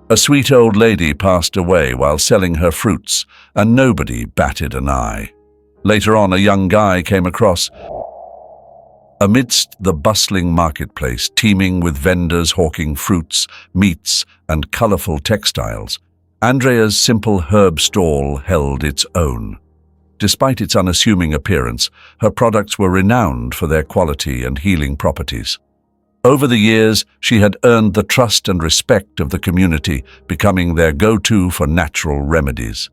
A sweet old lady passed away while selling her fruits, and nobody batted an eye. Later on, a young guy came across. Amidst the bustling marketplace, teeming with vendors hawking fruits, meats, and colorful textiles, Andrea's simple herb stall held its own. Despite its unassuming appearance, her products were renowned for their quality and healing properties. Over the years, she had earned the trust and respect of the community, becoming their go-to for natural remedies.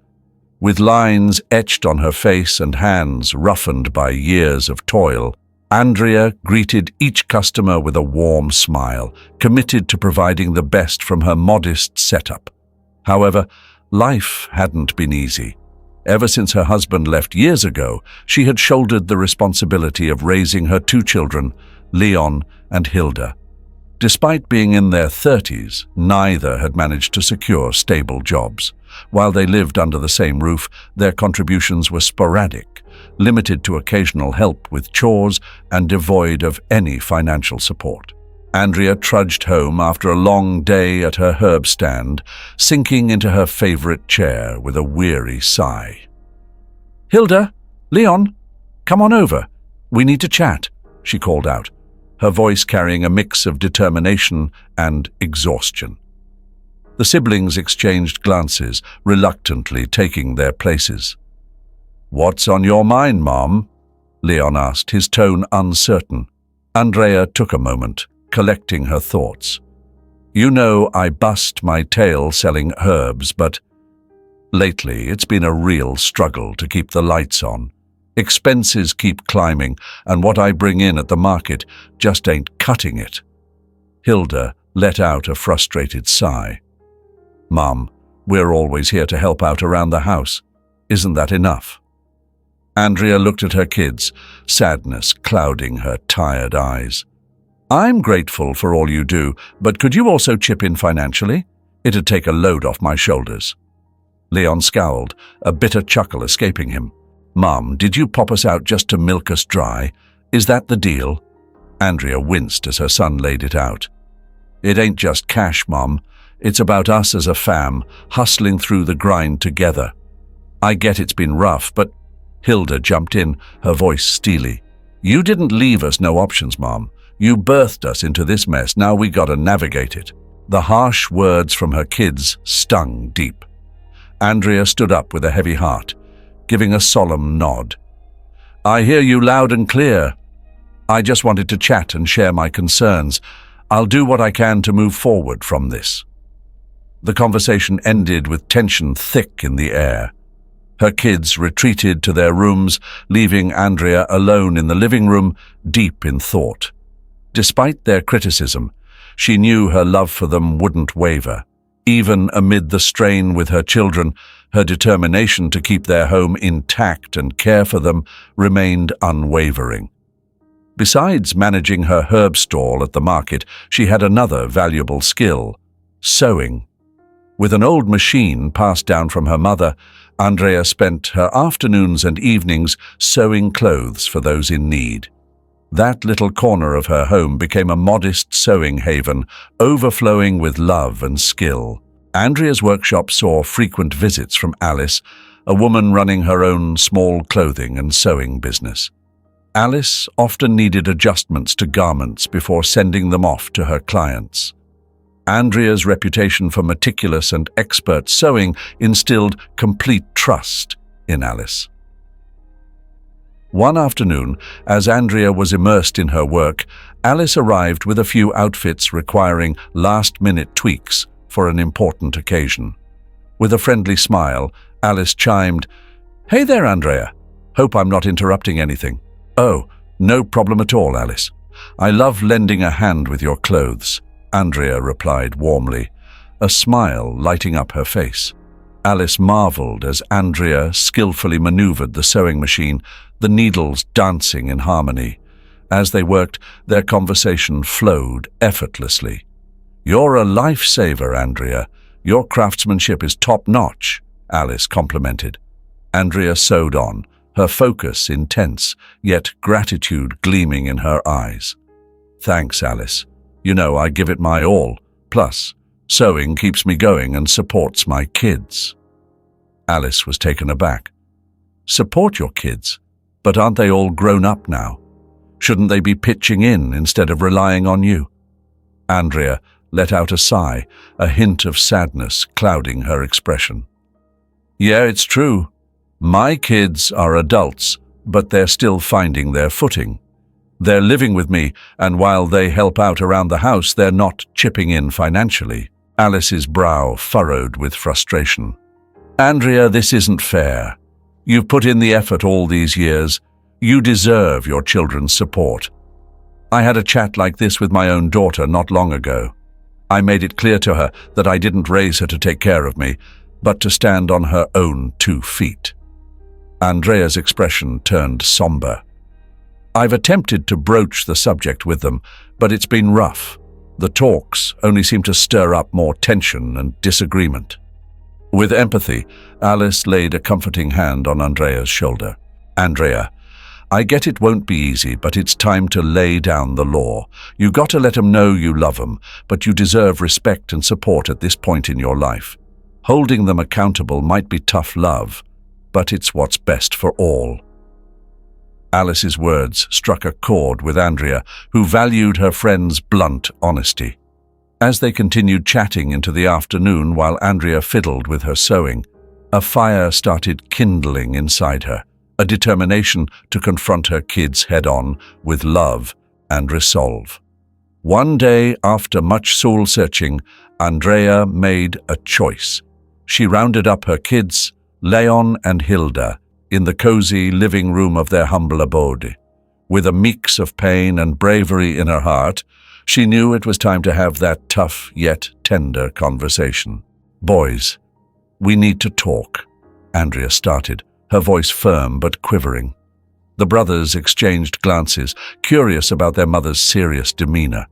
With lines etched on her face and hands roughened by years of toil, Andrea greeted each customer with a warm smile, committed to providing the best from her modest setup. However, life hadn't been easy. Ever since her husband left years ago, she had shouldered the responsibility of raising her two children, Leon and Hilda. Despite being in their 30s, neither had managed to secure stable jobs. While they lived under the same roof, their contributions were sporadic, limited to occasional help with chores and devoid of any financial support. Andrea trudged home after a long day at her herb stand, sinking into her favorite chair with a weary sigh. "Hilda, Leon, come on over. We need to chat," she called out, her voice carrying a mix of determination and exhaustion. The siblings exchanged glances, reluctantly taking their places. "What's on your mind, Mom?" Leon asked, his tone uncertain. Andrea took a moment, collecting her thoughts. "You know I bust my tail selling herbs, but lately it's been a real struggle to keep the lights on. Expenses keep climbing, and what I bring in at the market just ain't cutting it." Hilda let out a frustrated sigh. "Mum, we're always here to help out around the house. Isn't that enough?" Andrea looked at her kids, sadness clouding her tired eyes. "I'm grateful for all you do, but could you also chip in financially? It'd take a load off my shoulders." Leon scowled, a bitter chuckle escaping him. "Mum, did you pop us out just to milk us dry? Is that the deal?" Andrea winced as her son laid it out. "It ain't just cash, Mum. It's about us as a fam, hustling through the grind together. I get it's been rough, but—" Hilda jumped in, her voice steely. "You didn't leave us no options, Mom. You birthed us into this mess, now we gotta navigate it." The harsh words from her kids stung deep. Andrea stood up with a heavy heart, giving a solemn nod. "I hear you loud and clear. I just wanted to chat and share my concerns. I'll do what I can to move forward from this." The conversation ended with tension thick in the air. Her kids retreated to their rooms, leaving Andrea alone in the living room, deep in thought. Despite their criticism, she knew her love for them wouldn't waver. Even amid the strain with her children, her determination to keep their home intact and care for them remained unwavering. Besides managing her herb stall at the market, she had another valuable skill: sewing. With an old machine passed down from her mother, Andrea spent her afternoons and evenings sewing clothes for those in need. That little corner of her home became a modest sewing haven, overflowing with love and skill. Andrea's workshop saw frequent visits from Alice, a woman running her own small clothing and sewing business. Alice often needed adjustments to garments before sending them off to her clients. Andrea's reputation for meticulous and expert sewing instilled complete trust in Alice. One afternoon, as Andrea was immersed in her work, Alice arrived with a few outfits requiring last-minute tweaks for an important occasion. With a friendly smile, Alice chimed, "Hey there, Andrea. Hope I'm not interrupting anything." "Oh, no problem at all, Alice. I love lending a hand with your clothes," Andrea replied warmly, a smile lighting up her face. Alice marveled as Andrea skillfully maneuvered the sewing machine, the needles dancing in harmony. As they worked, their conversation flowed effortlessly. "You're a lifesaver, Andrea. Your craftsmanship is top-notch," Alice complimented. Andrea sewed on, her focus intense, yet gratitude gleaming in her eyes. "Thanks, Alice. You know I give it my all. Plus, Sewing keeps me going and supports my kids." Alice was taken aback. "Support your kids? But aren't they all grown up now? Shouldn't they be pitching in instead of relying on you?" Andrea let out a sigh, a hint of sadness clouding her expression. "Yeah, it's true. My kids are adults, but they're still finding their footing. They're living with me, and while they help out around the house, they're not chipping in financially." Alice's brow furrowed with frustration. "Andrea, this isn't fair. You've put in the effort all these years. You deserve your children's support. I had a chat like this with my own daughter not long ago. I made it clear to her that I didn't raise her to take care of me, but to stand on her own 2 feet. Andrea's expression turned somber. "I've attempted to broach the subject with them, but it's been rough. The talks only seem to stir up more tension and disagreement." With empathy, Alice laid a comforting hand on Andrea's shoulder. "Andrea, I get it won't be easy, but it's time to lay down the law. You got to let 'em know you love 'em, but you deserve respect and support at this point in your life. Holding them accountable might be tough love, but it's what's best for all." Alice's words struck a chord with Andrea, who valued her friend's blunt honesty. As they continued chatting into the afternoon while Andrea fiddled with her sewing, a fire started kindling inside her, a determination to confront her kids head-on with love and resolve. One day, after much soul-searching, Andrea made a choice. She rounded up her kids, Leon and Hilda, in the cozy living room of their humble abode. With a mix of pain and bravery in her heart, she knew it was time to have that tough yet tender conversation. "Boys, we need to talk," Andrea started, her voice firm but quivering. The brothers exchanged glances, curious about their mother's serious demeanor.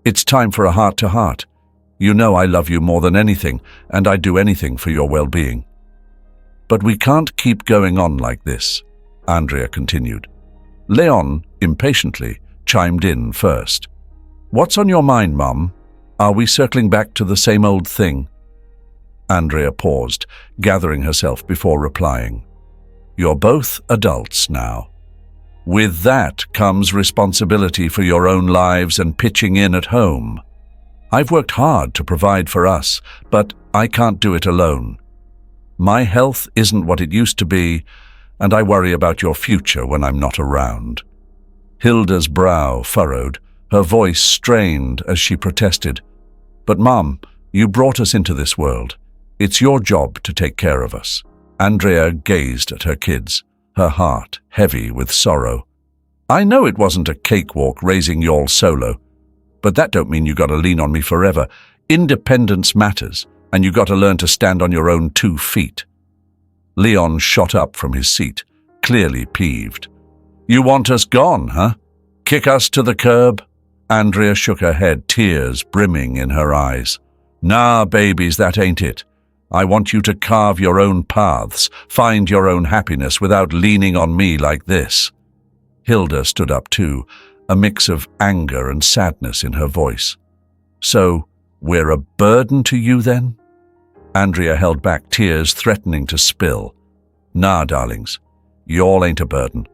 "It's time for a heart-to-heart. You know I love you more than anything, and I'd do anything for your well-being." "But we can't keep going on like this," Andrea continued. Leon, impatiently, chimed in first. "What's on your mind, Mum? Are we circling back to the same old thing?" Andrea paused, gathering herself before replying. "You're both adults now. With that comes responsibility for your own lives and pitching in at home. I've worked hard to provide for us, but I can't do it alone. My health isn't what it used to be, and I worry about your future when I'm not around." Hilda's brow furrowed, her voice strained as she protested. "But Mum, you brought us into this world. It's your job to take care of us." Andrea gazed at her kids, her heart heavy with sorrow. "I know it wasn't a cakewalk raising y'all solo, but that don't mean you gotta lean on me forever. Independence matters, and you gotta learn to stand on your own 2 feet. Leon shot up from his seat, clearly peeved. "You want us gone, huh? Kick us to the curb?" Andrea shook her head, tears brimming in her eyes. "Nah, babies, that ain't it. I want you to carve your own paths, find your own happiness without leaning on me like this." Hilda stood up too, a mix of anger and sadness in her voice. "So, we're a burden to you then?" Andrea held back, tears threatening to spill. "Nah, darlings, y'all ain't a burden,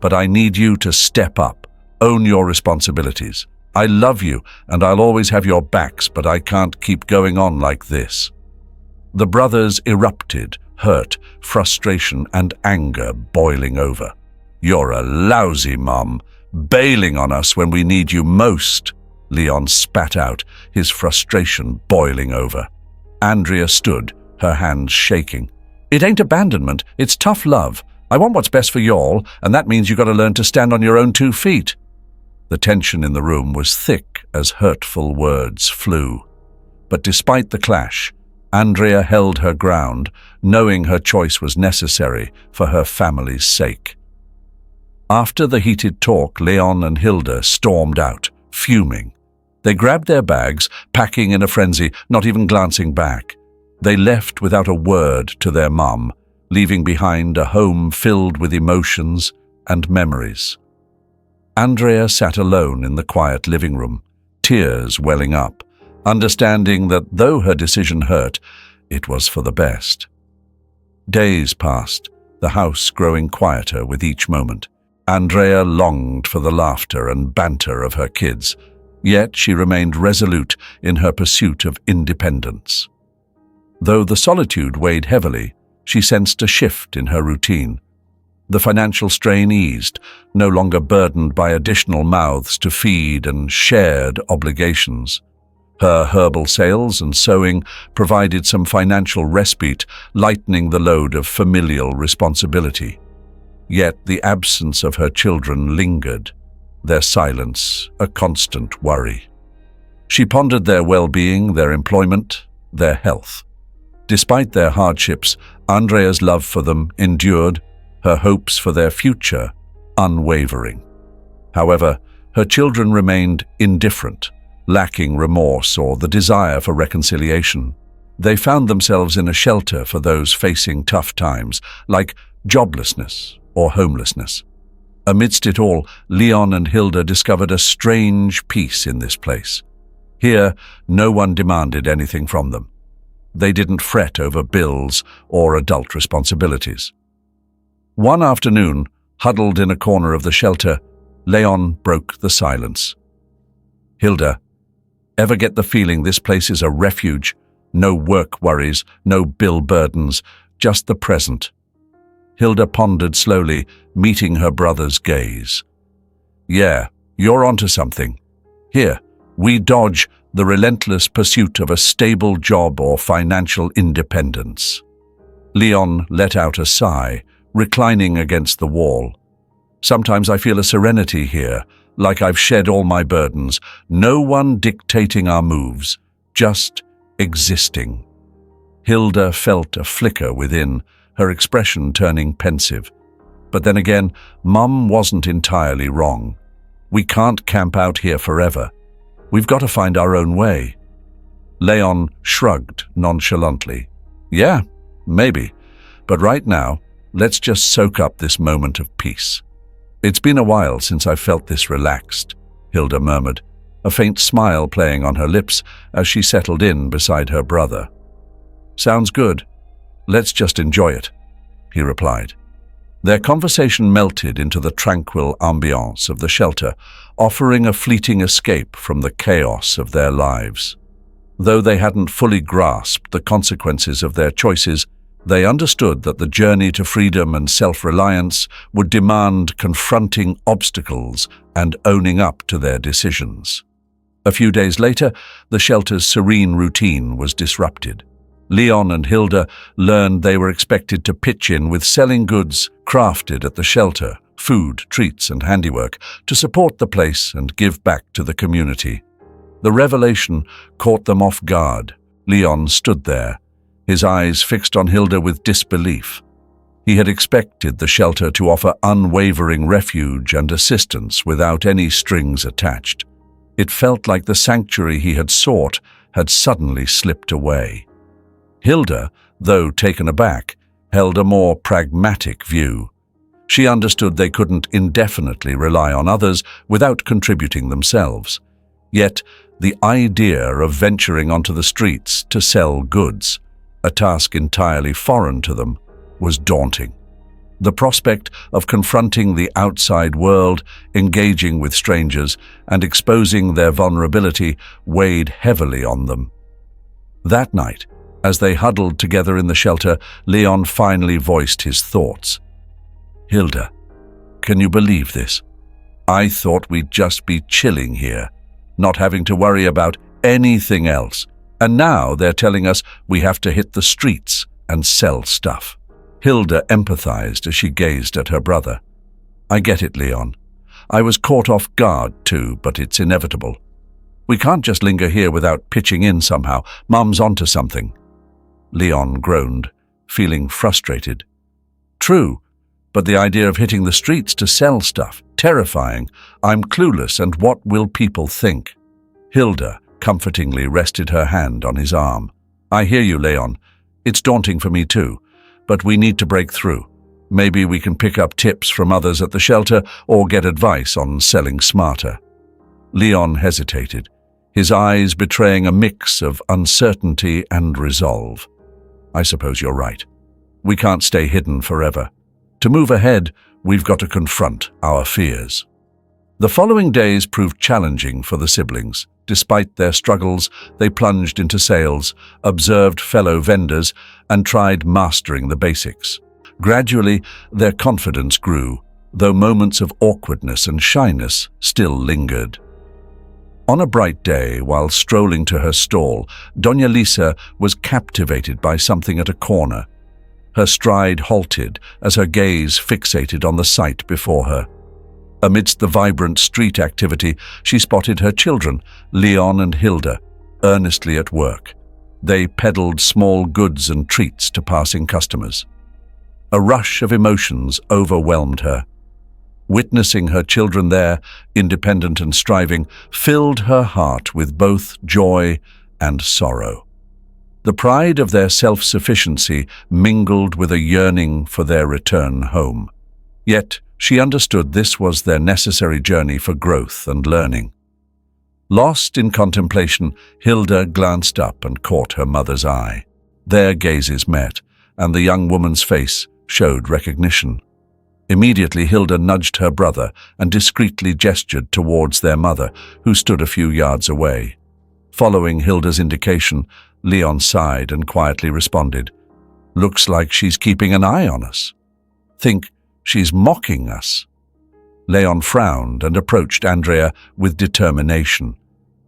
but I need you to step up, own your responsibilities. I love you, and I'll always have your backs, but I can't keep going on like this." The brothers erupted, hurt, frustration, and anger boiling over. "You're a lousy mom, bailing on us when we need you most," Leon spat out, his frustration boiling over. Andrea stood, her hands shaking. "It ain't abandonment, it's tough love. I want what's best for y'all, and that means you gotta learn to stand on your own 2 feet." The tension in the room was thick as hurtful words flew. But despite the clash, Andrea held her ground, knowing her choice was necessary for her family's sake. After the heated talk, Leon and Hilda stormed out, fuming. They grabbed their bags, packing in a frenzy, not even glancing back. They left without a word to their mum, leaving behind a home filled with emotions and memories. Andrea sat alone in the quiet living room, tears welling up, understanding that though her decision hurt, it was for the best. Days passed, the house growing quieter with each moment. Andrea longed for the laughter and banter of her kids, yet she remained resolute in her pursuit of independence. Though the solitude weighed heavily, she sensed a shift in her routine. The financial strain eased, no longer burdened by additional mouths to feed and shared obligations. Her herbal sales and sewing provided some financial respite, lightening the load of familial responsibility. Yet the absence of her children lingered, their silence a constant worry. She pondered their well-being, their employment, their health. Despite their hardships, Andrea's love for them endured, her hopes for their future unwavering. However, her children remained indifferent, lacking remorse or the desire for reconciliation. They found themselves in a shelter for those facing tough times, like joblessness or homelessness. Amidst it all, Leon and Hilda discovered a strange peace in this place. Here, no one demanded anything from them. They didn't fret over bills or adult responsibilities. One afternoon, huddled in a corner of the shelter, Leon broke the silence. "Hilda, ever get the feeling this place is a refuge? No work worries, no bill burdens, just the present." Hilda pondered slowly, meeting her brother's gaze. "Yeah, you're onto something. Here, we dodge the relentless pursuit of a stable job or financial independence." Leon let out a sigh, reclining against the wall. "Sometimes I feel a serenity here, like I've shed all my burdens, no one dictating our moves, just existing." Hilda felt a flicker within, her expression turning pensive. But then again, Mum wasn't entirely wrong. We can't camp out here forever. We've got to find our own way. Leon shrugged nonchalantly. "Yeah, maybe. But right now, let's just soak up this moment of peace." "It's been a while since I've felt this relaxed," Hilda murmured, a faint smile playing on her lips as she settled in beside her brother. "Sounds good. Let's just enjoy it," he replied. Their conversation melted into the tranquil ambiance of the shelter, offering a fleeting escape from the chaos of their lives. Though they hadn't fully grasped the consequences of their choices, they understood that the journey to freedom and self-reliance would demand confronting obstacles and owning up to their decisions. A few days later, the shelter's serene routine was disrupted. Leon and Hilda learned they were expected to pitch in with selling goods crafted at the shelter, food, treats, and handiwork, to support the place and give back to the community. The revelation caught them off guard. Leon stood there, his eyes fixed on Hilda with disbelief. He had expected the shelter to offer unwavering refuge and assistance without any strings attached. It felt like the sanctuary he had sought had suddenly slipped away. Hilda, though taken aback, held a more pragmatic view. She understood they couldn't indefinitely rely on others without contributing themselves. Yet, the idea of venturing onto the streets to sell goods, a task entirely foreign to them, was daunting. The prospect of confronting the outside world, engaging with strangers, and exposing their vulnerability weighed heavily on them. That night, as they huddled together in the shelter, Leon finally voiced his thoughts. "Hilda, can you believe this? I thought we'd just be chilling here, not having to worry about anything else. And now they're telling us we have to hit the streets and sell stuff." Hilda empathized as she gazed at her brother. "I get it, Leon. I was caught off guard too, but it's inevitable. We can't just linger here without pitching in somehow. Mum's onto something." Leon groaned, feeling frustrated. "True, but the idea of hitting the streets to sell stuff, terrifying. I'm clueless, and what will people think?" Hilda comfortingly rested her hand on his arm. "I hear you, Leon. It's daunting for me too, but we need to break through. Maybe we can pick up tips from others at the shelter or get advice on selling smarter." Leon hesitated, his eyes betraying a mix of uncertainty and resolve. I suppose you're right. We can't stay hidden forever. To move ahead, we've got to confront our fears. The following days proved challenging for the siblings. Despite their struggles, they plunged into sales, observed fellow vendors, and tried mastering the basics. Gradually, their confidence grew, though moments of awkwardness and shyness still lingered. On a bright day, while strolling to her stall, Doña Lisa was captivated by something at a corner. Her stride halted as her gaze fixated on the sight before her. Amidst the vibrant street activity, she spotted her children, Leon and Hilda, earnestly at work. They peddled small goods and treats to passing customers. A rush of emotions overwhelmed her. Witnessing her children there, independent and striving, filled her heart with both joy and sorrow. The pride of their self-sufficiency mingled with a yearning for their return home. Yet, she understood this was their necessary journey for growth and learning. Lost in contemplation, Hilda glanced up and caught her mother's eye. Their gazes met, and the young woman's face showed recognition. Immediately, Hilda nudged her brother and discreetly gestured towards their mother, who stood a few yards away. Following Hilda's indication, Leon sighed and quietly responded, "Looks like she's keeping an eye on us. Think she's mocking us." Leon frowned and approached Andrea with determination.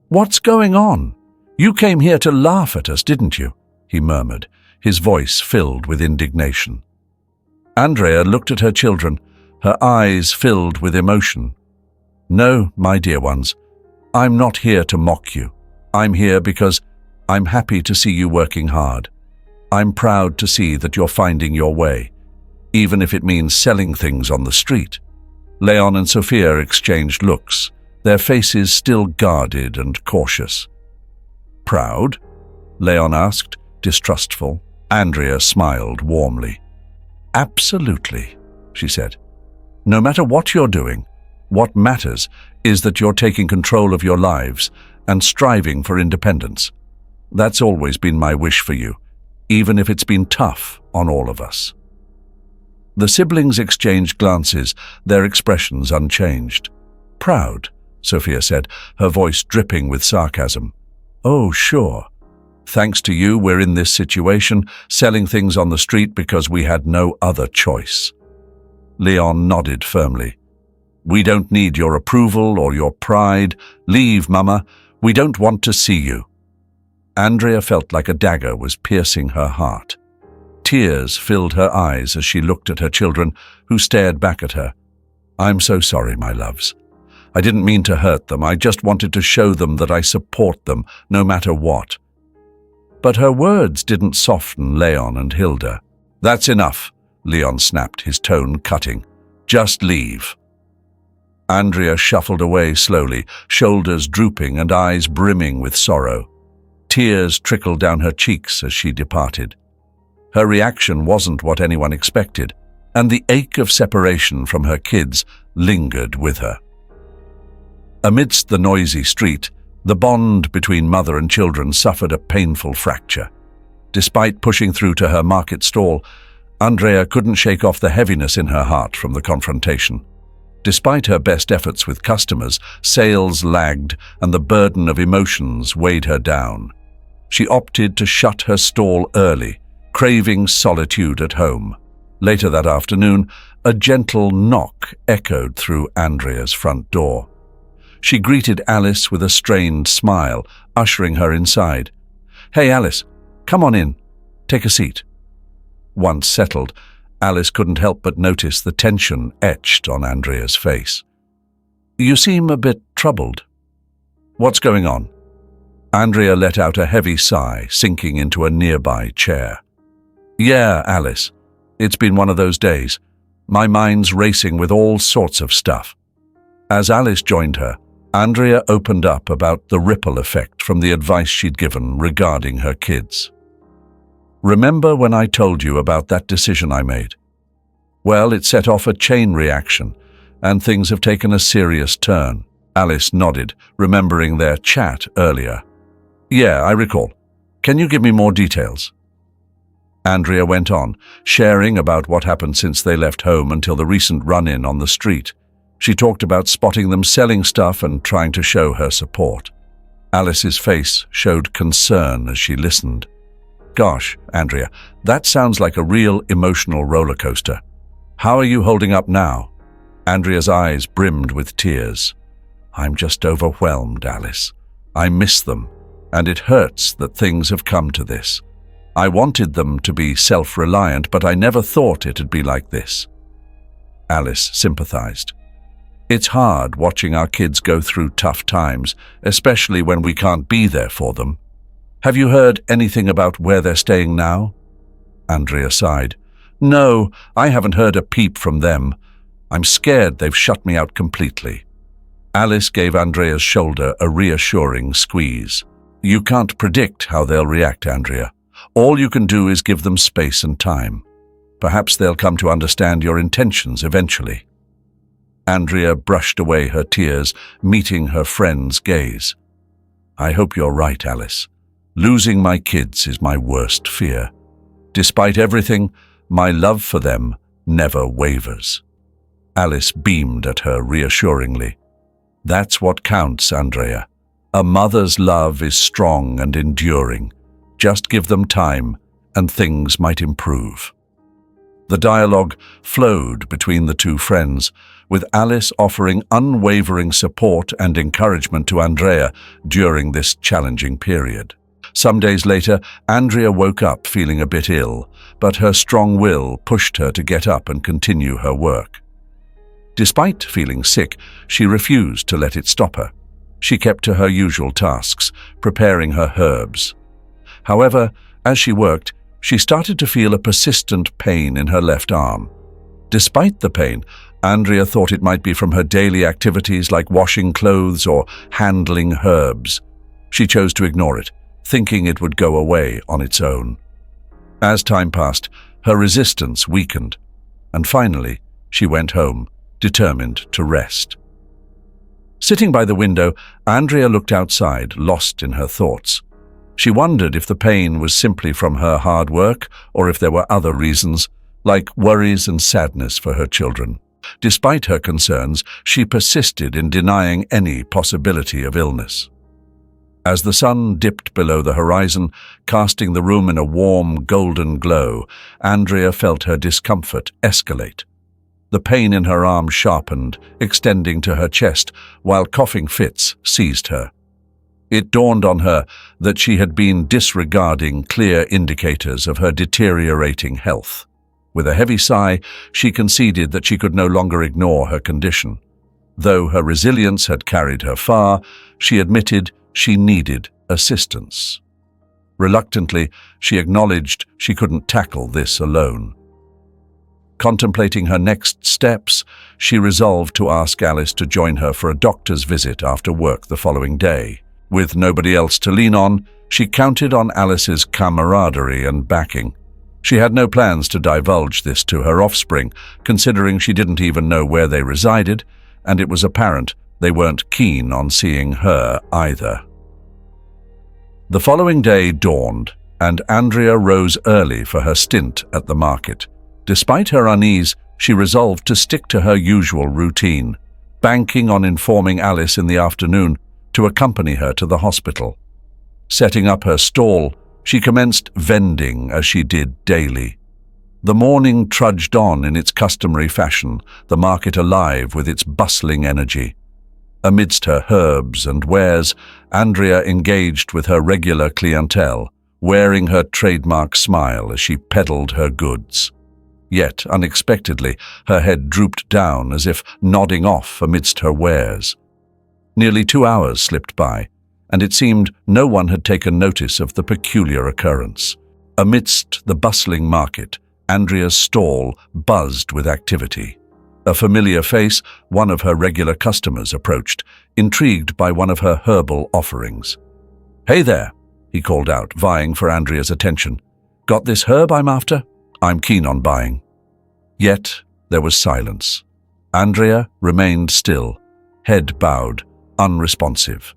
"What's going on? You came here to laugh at us, didn't you?" he murmured, his voice filled with indignation. Andrea looked at her children, her eyes filled with emotion. "No, my dear ones, I'm not here to mock you. I'm here because I'm happy to see you working hard. I'm proud to see that you're finding your way, even if it means selling things on the street." Leon and Sophia exchanged looks, their faces still guarded and cautious. "Proud?" Leon asked, distrustful. Andrea smiled warmly. "Absolutely," she said. "No matter what you're doing, what matters is that you're taking control of your lives and striving for independence. That's always been my wish for you, even if it's been tough on all of us." The siblings exchanged glances, their expressions unchanged. "Proud," Sophia said, her voice dripping with sarcasm. "Oh, sure. Thanks to you, we're in this situation, selling things on the street because we had no other choice." Leon nodded firmly. "We don't need your approval or your pride. Leave, Mama. We don't want to see you." Andrea felt like a dagger was piercing her heart. Tears filled her eyes as she looked at her children, who stared back at her. "I'm so sorry, my loves. I didn't mean to hurt them. I just wanted to show them that I support them, no matter what." But her words didn't soften Leon and Hilda. "That's enough," Leon snapped, his tone cutting. "Just leave." Andrea shuffled away slowly, shoulders drooping and eyes brimming with sorrow. Tears trickled down her cheeks as she departed. Her reaction wasn't what anyone expected, and the ache of separation from her kids lingered with her. Amidst the noisy street, the bond between mother and children suffered a painful fracture. Despite pushing through to her market stall, Andrea couldn't shake off the heaviness in her heart from the confrontation. Despite her best efforts with customers, sales lagged and the burden of emotions weighed her down. She opted to shut her stall early, craving solitude at home. Later that afternoon, a gentle knock echoed through Andrea's front door. She greeted Alice with a strained smile, ushering her inside. "Hey, Alice, come on in. Take a seat." Once settled, Alice couldn't help but notice the tension etched on Andrea's face. "You seem a bit troubled. What's going on?" Andrea let out a heavy sigh, sinking into a nearby chair. "Yeah, Alice. It's been one of those days. My mind's racing with all sorts of stuff." As Alice joined her, Andrea opened up about the ripple effect from the advice she'd given regarding her kids. "Remember when I told you about that decision I made? Well, it set off a chain reaction, and things have taken a serious turn." Alice nodded, remembering their chat earlier. Yeah, I recall. Can you give me more details? Andrea went on, sharing about what happened since they left home until the recent run-in on the street. She talked about spotting them selling stuff and trying to show her support. Alice's face showed concern as she listened. Gosh, Andrea, that sounds like a real emotional roller coaster. How are you holding up now? Andrea's eyes brimmed with tears. I'm just overwhelmed, Alice. I miss them, and it hurts that things have come to this. I wanted them to be self-reliant, but I never thought it'd be like this. Alice sympathized. It's hard watching our kids go through tough times, especially when we can't be there for them. Have you heard anything about where they're staying now? Andrea sighed. No, I haven't heard a peep from them. I'm scared they've shut me out completely. Alice gave Andrea's shoulder a reassuring squeeze. You can't predict how they'll react, Andrea. All you can do is give them space and time. Perhaps they'll come to understand your intentions eventually. Andrea brushed away her tears, meeting her friend's gaze. I hope you're right, Alice. Losing my kids is my worst fear. Despite everything, my love for them never wavers. Alice beamed at her reassuringly. That's what counts, Andrea. A mother's love is strong and enduring. Just give them time, and things might improve. The dialogue flowed between the two friends, with Alice offering unwavering support and encouragement to Andrea during this challenging period. Some days later, Andrea woke up feeling a bit ill, but her strong will pushed her to get up and continue her work. Despite feeling sick, she refused to let it stop her. She kept to her usual tasks, preparing her herbs. However, as she worked, she started to feel a persistent pain in her left arm. Despite the pain, Andrea thought it might be from her daily activities like washing clothes or handling herbs. She chose to ignore it, thinking it would go away on its own. As time passed, her resistance weakened, and finally, she went home, determined to rest. Sitting by the window, Andrea looked outside, lost in her thoughts. She wondered if the pain was simply from her hard work or if there were other reasons, like worries and sadness for her children. Despite her concerns, she persisted in denying any possibility of illness. As the sun dipped below the horizon, casting the room in a warm, golden glow, Andrea felt her discomfort escalate. The pain in her arm sharpened, extending to her chest, while coughing fits seized her. It dawned on her that she had been disregarding clear indicators of her deteriorating health. With a heavy sigh, she conceded that she could no longer ignore her condition. Though her resilience had carried her far, she admitted she needed assistance. Reluctantly, she acknowledged she couldn't tackle this alone. Contemplating her next steps, she resolved to ask Alice to join her for a doctor's visit after work the following day. With nobody else to lean on, she counted on Alice's camaraderie and backing. She had no plans to divulge this to her offspring, considering she didn't even know where they resided, and it was apparent they weren't keen on seeing her either. The following day dawned, and Andrea rose early for her stint at the market. Despite her unease, she resolved to stick to her usual routine, banking on informing Alice in the afternoon to accompany her to the hospital. Setting up her stall, she commenced vending as she did daily. The morning trudged on in its customary fashion, the market alive with its bustling energy. Amidst her herbs and wares, Andrea engaged with her regular clientele, wearing her trademark smile as she peddled her goods. Yet, unexpectedly, her head drooped down as if nodding off amidst her wares. Nearly 2 hours slipped by, and it seemed no one had taken notice of the peculiar occurrence. Amidst the bustling market, Andrea's stall buzzed with activity. A familiar face, one of her regular customers, approached, intrigued by one of her herbal offerings. "Hey there," he called out, vying for Andrea's attention. "Got this herb I'm after? I'm keen on buying." Yet there was silence. Andrea remained still, head bowed, unresponsive.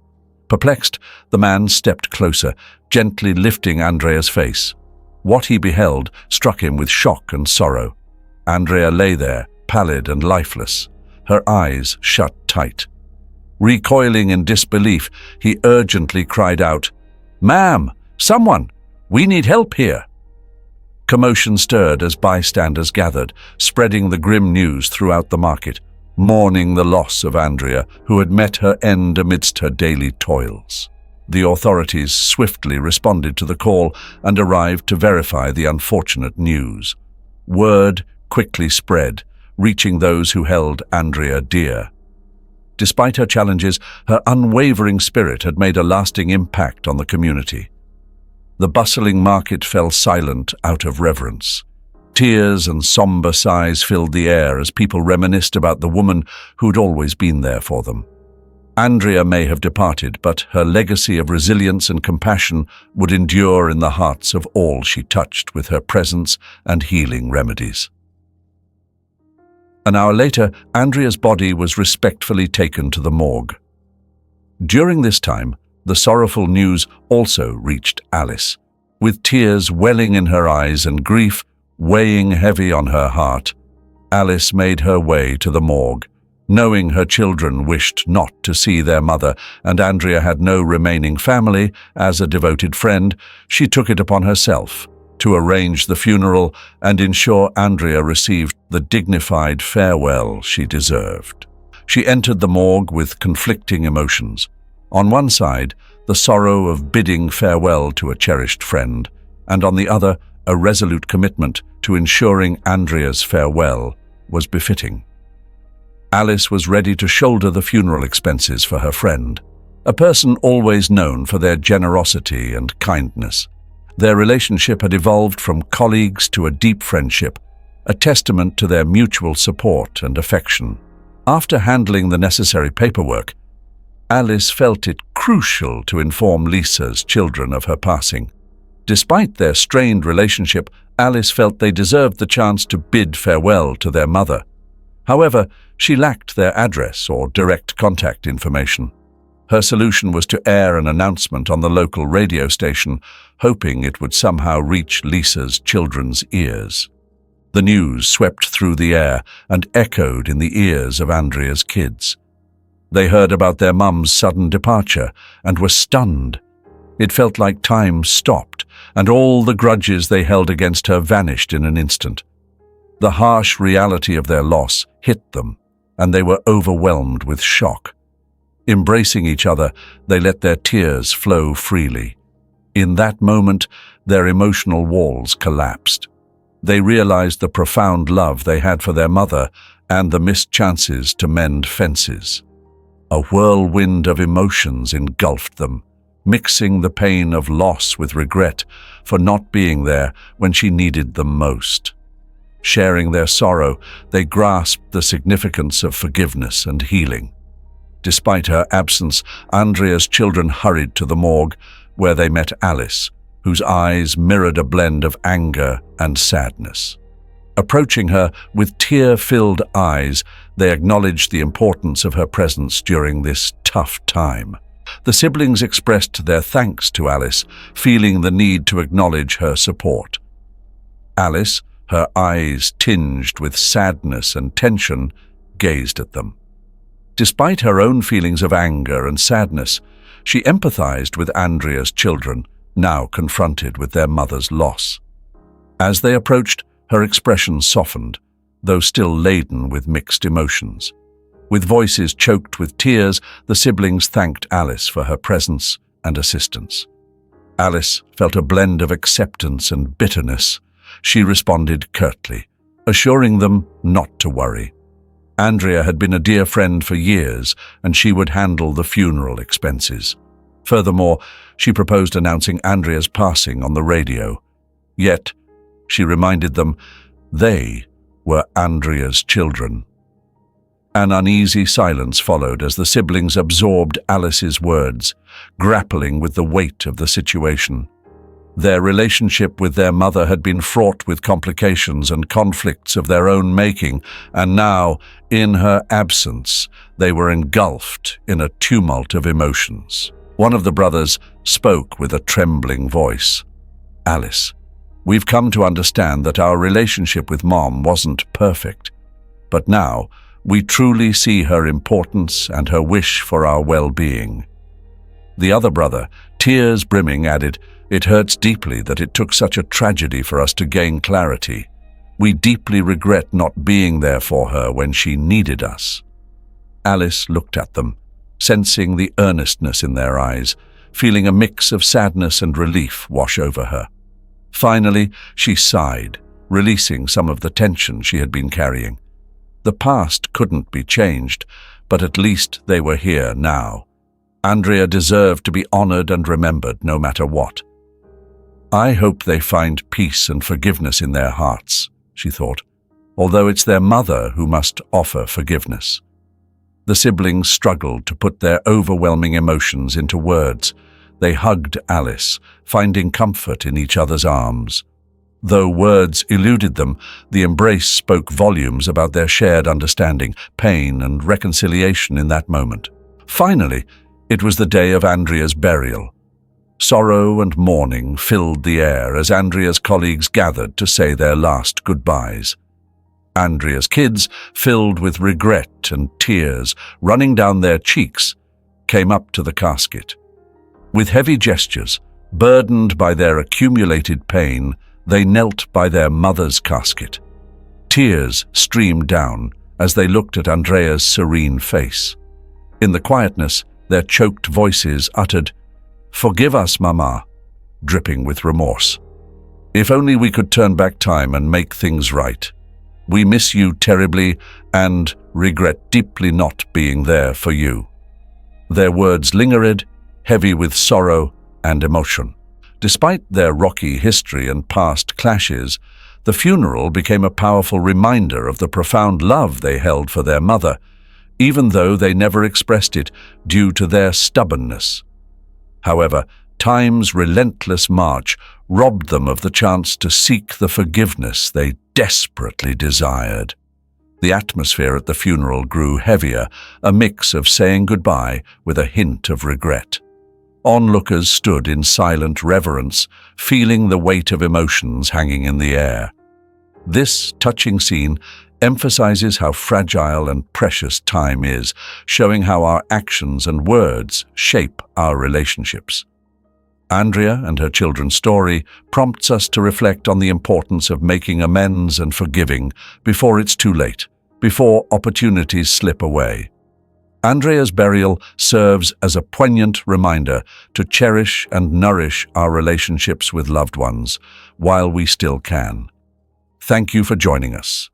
Perplexed, the man stepped closer, gently lifting Andrea's face. What he beheld struck him with shock and sorrow. Andrea lay there, pallid and lifeless, her eyes shut tight. Recoiling in disbelief, he urgently cried out, "Ma'am, someone! We need help here!" Commotion stirred as bystanders gathered, spreading the grim news throughout the market, mourning the loss of Andrea, who had met her end amidst her daily toils. The authorities swiftly responded to the call and arrived to verify the unfortunate news. Word quickly spread, reaching those who held Andrea dear. Despite her challenges, her unwavering spirit had made a lasting impact on the community. The bustling market fell silent out of reverence. Tears and somber sighs filled the air as people reminisced about the woman who'd always been there for them. Andrea may have departed, but her legacy of resilience and compassion would endure in the hearts of all she touched with her presence and healing remedies. An hour later, Andrea's body was respectfully taken to the morgue. During this time, the sorrowful news also reached Alice. With tears welling in her eyes and grief weighing heavy on her heart, Alice made her way to the morgue. Knowing her children wished not to see their mother, and Andrea had no remaining family, as a devoted friend, she took it upon herself to arrange the funeral and ensure Andrea received the dignified farewell she deserved. She entered the morgue with conflicting emotions. On one side, the sorrow of bidding farewell to a cherished friend, and on the other, a resolute commitment to ensuring Andrea's farewell was befitting. Alice was ready to shoulder the funeral expenses for her friend, a person always known for their generosity and kindness. Their relationship had evolved from colleagues to a deep friendship, a testament to their mutual support and affection. After handling the necessary paperwork, Alice felt it crucial to inform Lisa's children of her passing. Despite their strained relationship, Alice felt they deserved the chance to bid farewell to their mother. However, she lacked their address or direct contact information. Her solution was to air an announcement on the local radio station, hoping it would somehow reach Lisa's children's ears. The news swept through the air and echoed in the ears of Andrea's kids. They heard about their mum's sudden departure and were stunned. It felt like time stopped, and all the grudges they held against her vanished in an instant. The harsh reality of their loss hit them, and they were overwhelmed with shock. Embracing each other, they let their tears flow freely. In that moment, their emotional walls collapsed. They realized the profound love they had for their mother and the missed chances to mend fences. A whirlwind of emotions engulfed them, mixing the pain of loss with regret for not being there when she needed them most. Sharing their sorrow, they grasped the significance of forgiveness and healing. Despite her absence, Andrea's children hurried to the morgue, where they met Alice, whose eyes mirrored a blend of anger and sadness. Approaching her with tear-filled eyes, they acknowledged the importance of her presence during this tough time. The siblings expressed their thanks to Alice, feeling the need to acknowledge her support. Alice, her eyes tinged with sadness and tension, gazed at them. Despite her own feelings of anger and sadness, she empathized with Andrea's children, now confronted with their mother's loss. As they approached, her expression softened, though still laden with mixed emotions. With voices choked with tears, the siblings thanked Alice for her presence and assistance. Alice felt a blend of acceptance and bitterness. She responded curtly, assuring them not to worry. Andrea had been a dear friend for years, and she would handle the funeral expenses. Furthermore, she proposed announcing Andrea's passing on the radio. Yet, she reminded them, they were Andrea's children. An uneasy silence followed as the siblings absorbed Alice's words, grappling with the weight of the situation. Their relationship with their mother had been fraught with complications and conflicts of their own making, and now, in her absence, They were engulfed in a tumult of emotions. One of the brothers spoke with a trembling voice. "Alice, we've come to understand that our relationship with Mom wasn't perfect, but now we truly see her importance and her wish for our well-being." The other brother, tears brimming, added, "It hurts deeply that it took such a tragedy for us to gain clarity. We deeply regret not being there for her when she needed us." Alice looked at them, sensing the earnestness in their eyes, feeling a mix of sadness and relief wash over her. Finally, she sighed, releasing some of the tension she had been carrying. The past couldn't be changed, but at least they were here now. Andrea deserved to be honored and remembered no matter what. "I hope they find peace and forgiveness in their hearts," she thought, although it's their mother who must offer forgiveness. The siblings struggled to put their overwhelming emotions into words. They hugged Alice, finding comfort in each other's arms. Though words eluded them, the embrace spoke volumes about their shared understanding, pain, and reconciliation in that moment. Finally, it was the day of Andrea's burial. Sorrow and mourning filled the air as Andrea's colleagues gathered to say their last goodbyes. Andrea's kids, filled with regret and tears running down their cheeks, came up to the casket. With heavy gestures, burdened by their accumulated pain, they knelt by their mother's casket. Tears streamed down as they looked at Andrea's serene face. In the quietness, their choked voices uttered, "Forgive us, Mama," dripping with remorse. "If only we could turn back time and make things right. We miss you terribly and regret deeply not being there for you." Their words lingered, heavy with sorrow and emotion. Despite their rocky history and past clashes, the funeral became a powerful reminder of the profound love they held for their mother, even though they never expressed it due to their stubbornness. However, time's relentless march robbed them of the chance to seek the forgiveness they desperately desired. The atmosphere at the funeral grew heavier, a mix of saying goodbye with a hint of regret. Onlookers stood in silent reverence, feeling the weight of emotions hanging in the air. This touching scene emphasizes how fragile and precious time is, showing how our actions and words shape our relationships. Andrea and her children's story prompts us to reflect on the importance of making amends and forgiving before it's too late, before opportunities slip away. Andrea's burial serves as a poignant reminder to cherish and nourish our relationships with loved ones while we still can. Thank you for joining us.